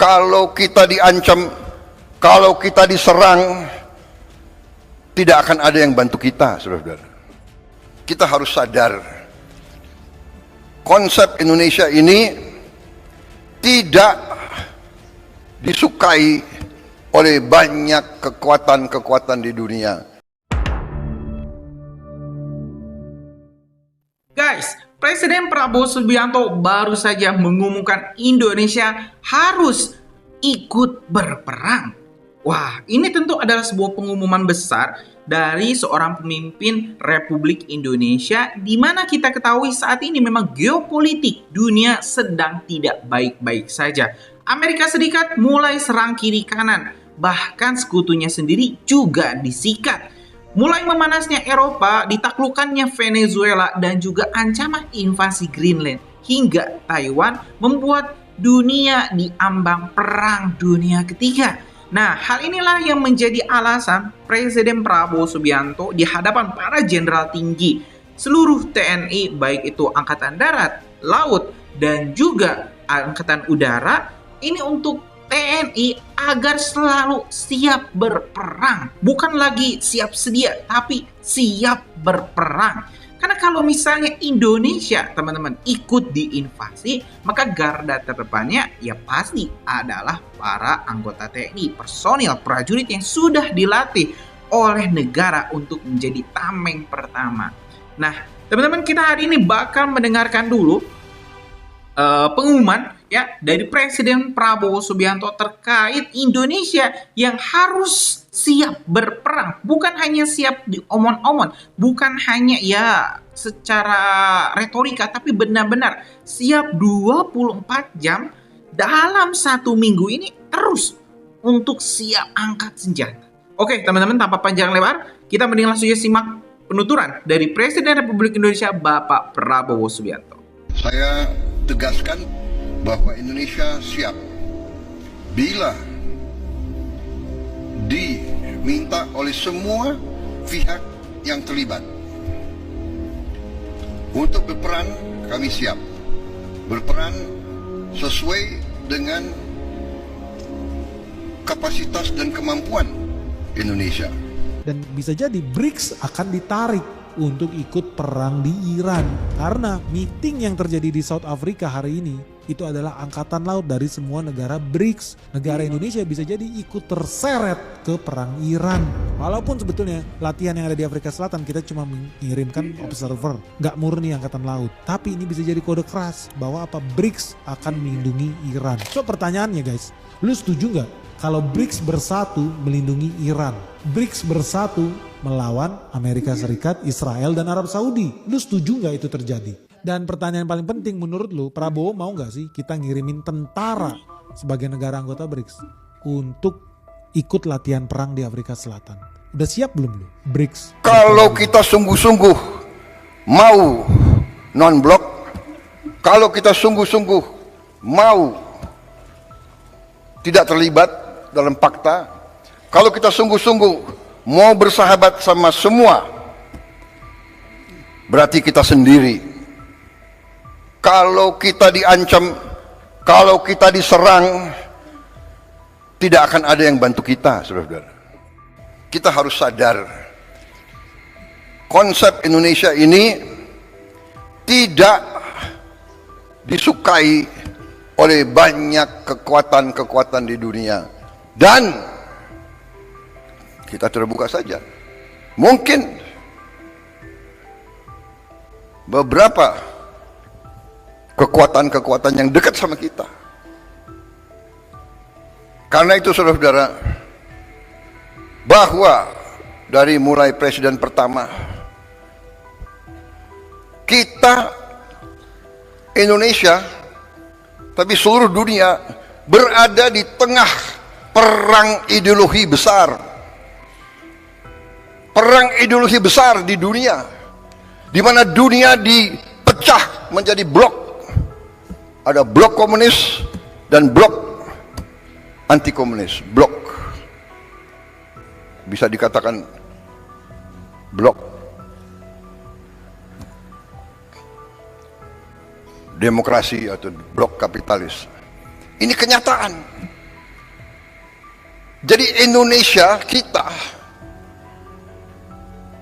Kalau kita diancam, kalau kita diserang, tidak akan ada yang bantu kita, saudara-saudara. Kita harus sadar, konsep Indonesia ini tidak disukai oleh banyak kekuatan-kekuatan di dunia. Guys, Presiden Prabowo Subianto baru saja mengumumkan Indonesia harus ikut berperang. Wah, ini tentu adalah sebuah pengumuman besar dari seorang pemimpin Republik Indonesia, di mana kita ketahui saat ini memang geopolitik dunia sedang tidak baik-baik saja. Amerika Serikat mulai serang kiri kanan, bahkan sekutunya sendiri juga disikat. Mulai memanasnya Eropa, ditaklukkannya Venezuela, dan juga ancaman invasi Greenland hingga Taiwan membuat dunia diambang perang dunia ketiga. Nah, hal inilah yang menjadi alasan Presiden Prabowo Subianto di hadapan para jenderal tinggi seluruh TNI, baik itu Angkatan Darat, Laut, dan juga Angkatan Udara, ini untuk TNI agar selalu siap berperang. Bukan lagi siap sedia, tapi siap berperang. Karena kalau misalnya Indonesia, teman-teman, ikut diinvasi, maka garda terdepannya ya pasti adalah para anggota TNI, personil, prajurit yang sudah dilatih oleh negara untuk menjadi tameng pertama. Nah, teman-teman, kita hari ini bakal mendengarkan dulu pengumuman ya dari Presiden Prabowo Subianto terkait Indonesia yang harus siap berperang. Bukan hanya siap di omon-omon, bukan hanya ya secara retorika, tapi benar-benar siap 24 jam dalam 1 minggu ini terus untuk siap angkat senjata. Oke, teman-teman, tanpa panjang lebar, kita mending langsung saja simak penuturan dari Presiden Republik Indonesia Bapak Prabowo Subianto. Saya tegaskan bahwa Indonesia siap bila diminta oleh semua pihak yang terlibat untuk berperan. Kami siap berperan sesuai dengan kapasitas dan kemampuan Indonesia. Dan bisa jadi BRICS akan ditarik untuk ikut perang di Iran. Karena meeting yang terjadi di South Africa hari ini itu adalah angkatan laut dari semua negara BRICS. Negara Indonesia bisa jadi ikut terseret ke perang Iran. Walaupun sebetulnya latihan yang ada di Afrika Selatan kita cuma mengirimkan observer, nggak murni angkatan laut. Tapi ini bisa jadi kode keras bahwa BRICS akan melindungi Iran. So pertanyaannya guys, lu setuju nggak kalau BRICS bersatu melindungi Iran? BRICS bersatu melawan Amerika Serikat, Israel, dan Arab Saudi. Lu setuju nggak itu terjadi? Dan pertanyaan paling penting menurut lu, Prabowo mau nggak sih kita ngirimin tentara sebagai negara anggota BRICS untuk ikut latihan perang di Afrika Selatan? Udah siap belum lu, BRICS? Kalau kita sungguh-sungguh mau non-blok, kalau kita sungguh-sungguh mau tidak terlibat dalam fakta, kalau kita sungguh-sungguh mau bersahabat sama semua, berarti kita sendiri. Kalau kita diancam, kalau kita diserang, tidak akan ada yang bantu kita, saudara-saudara. Kita harus sadar, konsep Indonesia ini tidak disukai oleh banyak kekuatan-kekuatan di dunia. Dan kita terbuka saja, mungkin beberapa kekuatan-kekuatan yang dekat sama kita. Karena itu saudara-saudara, bahwa dari mulai presiden pertama, kita Indonesia, tapi seluruh dunia berada di tengah perang ideologi besar. Perang ideologi besar di dunia, di mana dunia dipecah menjadi blok. Ada blok komunis dan blok anti komunis. Blok bisa dikatakan blok demokrasi atau blok kapitalis. Ini kenyataan. Jadi Indonesia kita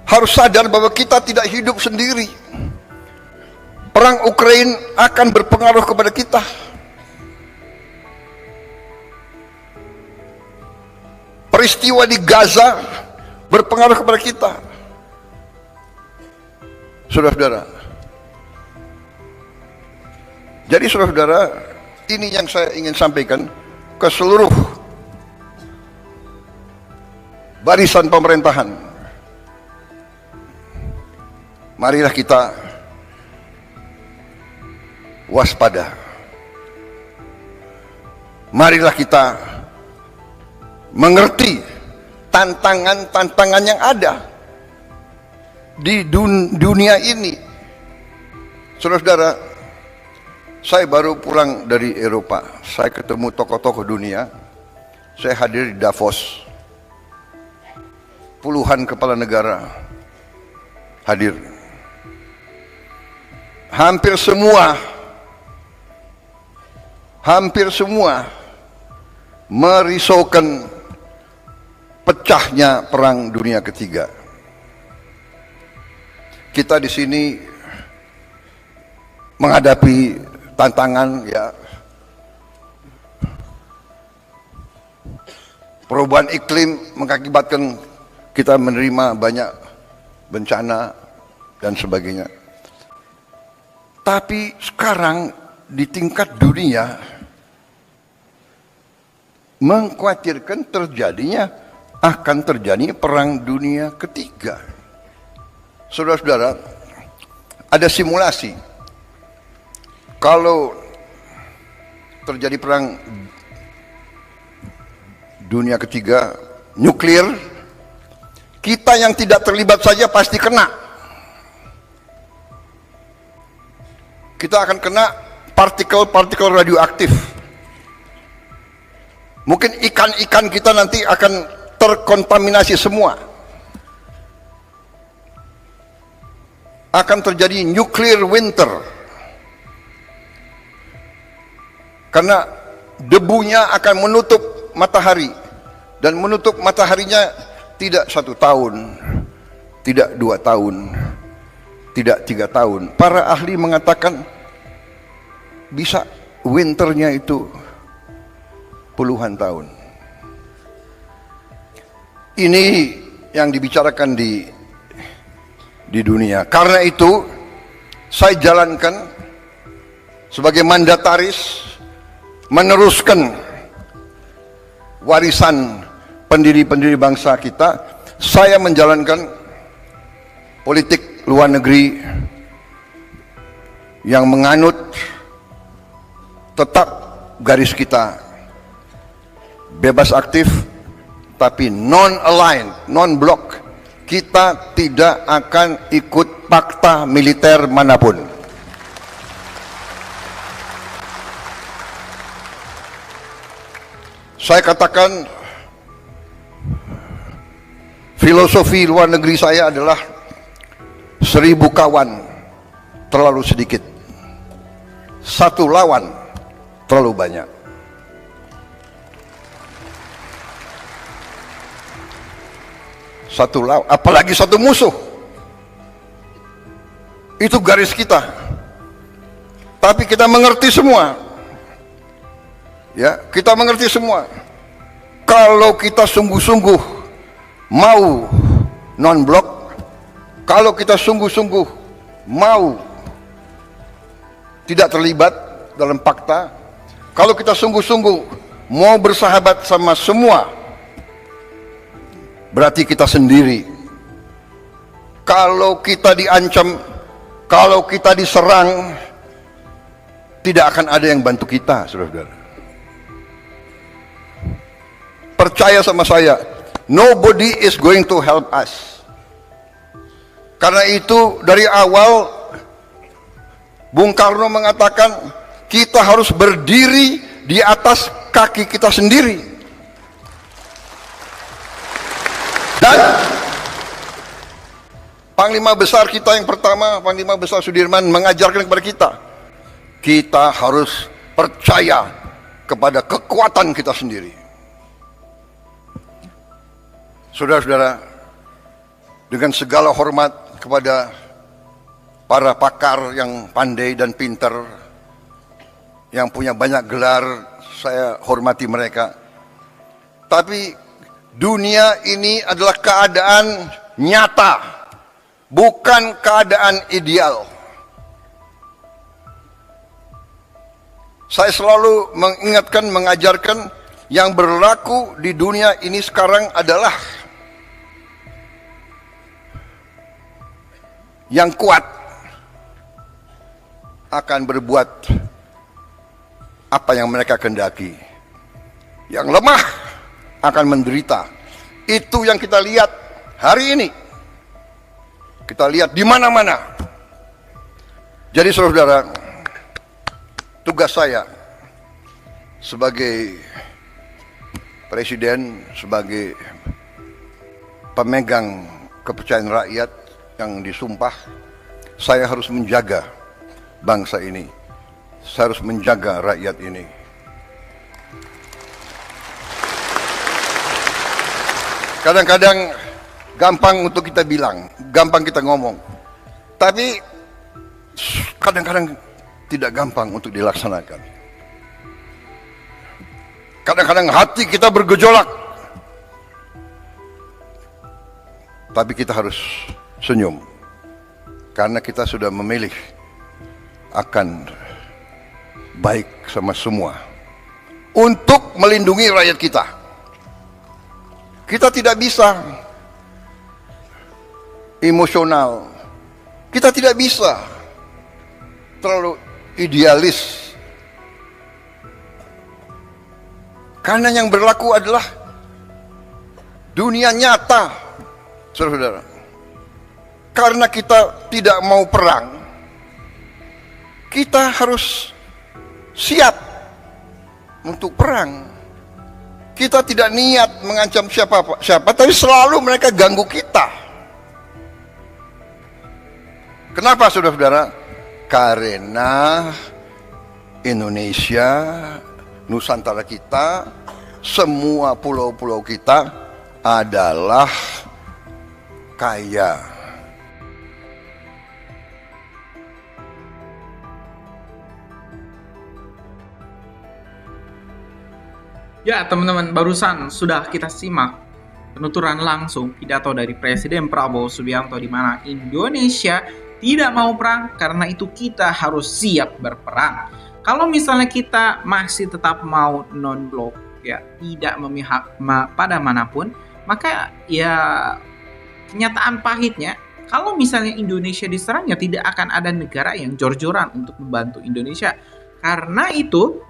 harus sadar bahwa kita tidak hidup sendiri. Perang Ukraina akan berpengaruh kepada kita. Peristiwa di Gaza berpengaruh kepada kita. Saudara-saudara. Jadi saudara-saudara, ini yang saya ingin sampaikan ke seluruh barisan pemerintahan. Marilah kita waspada. Marilah kita mengerti tantangan-tantangan yang ada di dunia ini. Saudara-saudara, saya baru pulang dari Eropa. Saya ketemu tokoh-tokoh dunia. Saya hadir di Davos. Puluhan kepala negara hadir. Hampir semua merisaukan pecahnya perang dunia ketiga. Kita di sini menghadapi tantangan, ya, perubahan iklim mengakibatkan kita menerima banyak bencana dan sebagainya. Tapi sekarang di tingkat dunia mengkhawatirkan akan terjadi perang dunia ketiga. Saudara-saudara, ada simulasi. Kalau terjadi perang dunia ketiga nuklir, kita yang tidak terlibat saja pasti kena. Kita akan kena partikel-partikel radioaktif. Mungkin ikan-ikan kita nanti akan terkontaminasi semua. Akan terjadi nuclear winter. Karena debunya akan menutup matahari. Dan menutup mataharinya tidak 1 tahun, tidak 2 tahun, tidak 3 tahun. Para ahli mengatakan bisa winternya itu puluhan tahun. Ini yang dibicarakan di dunia. Karena itu saya jalankan sebagai mandataris meneruskan warisan pendiri-pendiri bangsa kita. Saya menjalankan politik luar negeri yang menganut tetap garis kita bebas aktif tapi non-aligned, non-block. Kita tidak akan ikut fakta militer manapun. Saya katakan filosofi luar negeri saya adalah 1000 kawan terlalu sedikit, 1 lawan terlalu banyak. Satu lawan, apalagi 1 musuh. Itu garis kita. Tapi kita mengerti semua. Ya, kita mengerti semua. Kalau kita sungguh-sungguh mau non-blok, kalau kita sungguh-sungguh mau tidak terlibat dalam fakta, kalau kita sungguh-sungguh mau bersahabat sama semua, berarti kita sendiri. Kalau kita diancam, kalau kita diserang, tidak akan ada yang bantu kita, saudara-saudara. Percaya sama saya, nobody is going to help us. Karena itu dari awal Bung Karno mengatakan kita harus berdiri di atas kaki kita sendiri. Dan Panglima Besar kita yang pertama, Panglima Besar Sudirman, mengajarkan kepada kita harus percaya kepada kekuatan kita sendiri. Saudara-saudara, dengan segala hormat kepada para pakar yang pandai dan pintar, yang punya banyak gelar, saya hormati mereka. Tapi dunia ini adalah keadaan nyata, bukan keadaan ideal. Saya selalu mengingatkan, mengajarkan yang berlaku di dunia ini sekarang adalah yang kuat akan berbuat apa yang mereka kehendaki. Yang lemah akan menderita. Itu yang kita lihat hari ini. Kita lihat di mana-mana. Jadi saudara-saudara, tugas saya sebagai presiden, sebagai pemegang kepercayaan rakyat yang disumpah, saya harus menjaga bangsa ini. Saya harus menjaga rakyat ini. Kadang-kadang gampang untuk kita bilang, gampang kita ngomong, tapi kadang-kadang tidak gampang untuk dilaksanakan. Kadang-kadang hati kita bergejolak, tapi kita harus senyum karena kita sudah memilih akan baik sama semua untuk melindungi rakyat kita. Kita tidak bisa emosional, kita tidak bisa terlalu idealis, karena yang berlaku adalah dunia nyata, saudara-saudara. Karena kita tidak mau perang, kita harus siap untuk perang. Kita tidak niat mengancam siapa, tapi selalu mereka ganggu kita. Kenapa saudara-saudara? Karena Indonesia, Nusantara kita, semua pulau-pulau kita adalah kaya. Ya teman-teman, barusan sudah kita simak penuturan langsung pidato dari Presiden Prabowo Subianto di mana Indonesia tidak mau perang, karena itu kita harus siap berperang. Kalau misalnya kita masih tetap mau non-blok, ya tidak memihak pada manapun, maka ya kenyataan pahitnya, kalau misalnya Indonesia diserang, ya tidak akan ada negara yang jor-joran untuk membantu Indonesia. Karena itu,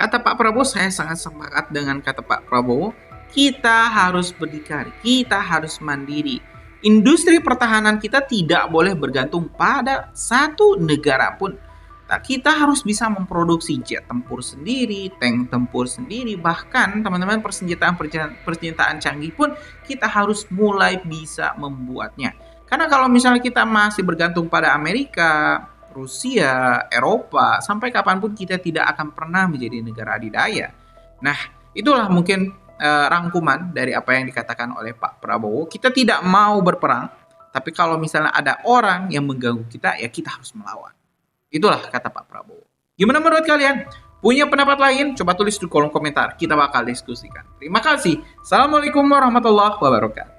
kata Pak Prabowo, saya sangat sepakat dengan kata Pak Prabowo, kita harus berdikari, kita harus mandiri. Industri pertahanan kita tidak boleh bergantung pada satu negara pun. Kita harus bisa memproduksi jet tempur sendiri, tank tempur sendiri, bahkan teman-teman persenjataan canggih pun kita harus mulai bisa membuatnya. Karena kalau misalnya kita masih bergantung pada Amerika, Rusia, Eropa, sampai kapanpun kita tidak akan pernah menjadi negara adidaya. Nah, itulah mungkin rangkuman dari apa yang dikatakan oleh Pak Prabowo. Kita tidak mau berperang, tapi kalau misalnya ada orang yang mengganggu kita, ya kita harus melawan. Itulah kata Pak Prabowo. Gimana menurut kalian? Punya pendapat lain? Coba tulis di kolom komentar. Kita bakal diskusikan. Terima kasih. Assalamualaikum warahmatullahi wabarakatuh.